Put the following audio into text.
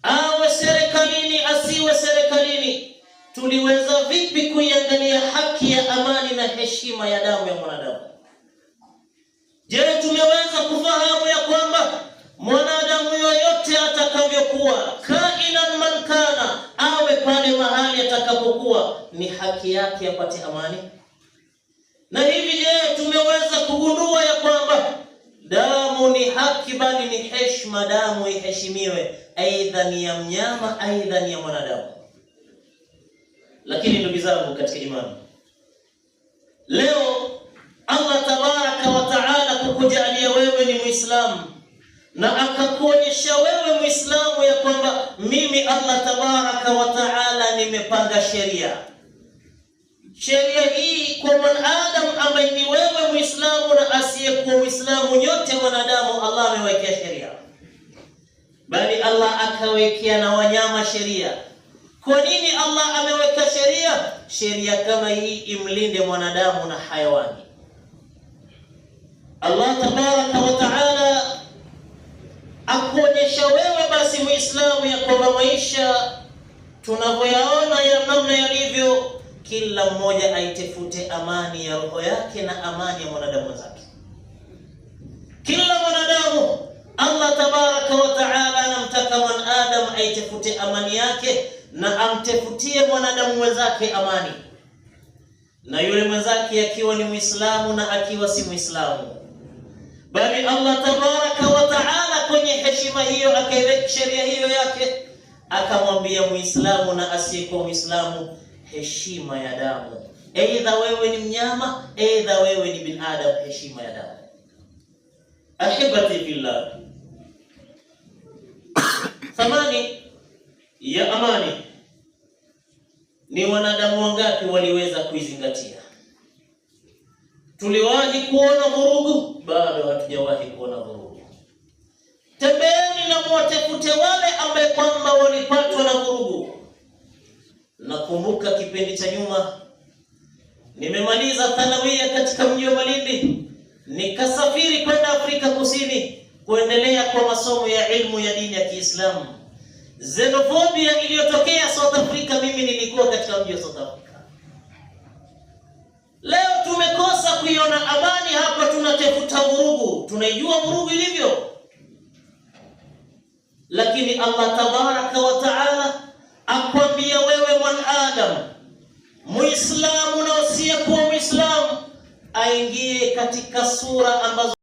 awe serikalini asiwe serikalini, tuliweza vipi kuiangalia haki ya amani na heshima ya damu ya mwanadamu? Je, tumeweza kufahamu ya kwamba mwanadamu yoyote atakavyokuwa, kainan man kana, awe pale mahali atakapokuwa, ni haki yake apate amani? Na hivi je, tumeweza kugundua ya kwamba damu ni haki bali ni heshima, damu iheshimiwe, aidha ni ya mnyama aidha ni ya mwanadamu? Lakini ndugu zangu katika imani, leo Allah tabaraka wa taala kukujalia wewe ni Muislamu na akakuonyesha wewe Muislamu ya kwamba mimi Allah tabaraka wa taala nimepanga sheria. Sheria hii kwa mwanadamu ambaye ni wewe Muislamu na asiyekuwa Muislamu, nyote wanadamu Allah amewekea sheria. Bali Allah akawekea na wanyama sheria. Kwa nini Allah ameweka sheria? Sheria kama hii imlinde mwanadamu na hayawani. Allah tabaraka wa taala akuonyesha wewe basi Muislamu ya kwamba maisha tunavyoyaona ya namna yalivyo, kila mmoja aitafute amani ya roho yake na amani ya mwanadamu zake. Kila mwanadamu Allah tabaraka wa taala anamtaka mwanadamu aitafute amani yake na amtafutie mwanadamu mwenzake amani, na yule mwenzake akiwa ni Muislamu na akiwa si Muislamu. Bali Allah tabaraka wa taala kwenye heshima hiyo akaiweka sheria hiyo yake, akamwambia Muislamu na asiyekuwa Muislamu heshima ya damu. Aidha wewe ni mnyama, aidha wewe ni binadamu, heshima ya damu. Ahibati fillah, thamani ya amani ni wanadamu wangapi waliweza kuizingatia? Tuliwahi kuona vurugu? Bado hatujawahi kuona vurugu. Tembeeni na mwatafute wale ambaye kwamba walipatwa na vurugu. Nakumbuka kipindi cha nyuma nimemaliza thanawia katika mji wa Malindi, nikasafiri kwenda Afrika Kusini kuendelea kwa masomo ya ilmu ya dini ya Kiislamu. Xenophobia iliyotokea South Africa, mimi nilikuwa katika mji wa South Africa. Leo tumekosa kuiona amani hapa, tunatafuta vurugu. Tunaijua vurugu ilivyo, lakini Allah tabaraka wa taala akwambia wewe mwanadamu, Muislamu na usiyekuwa Muislamu, aingie katika sura ambazo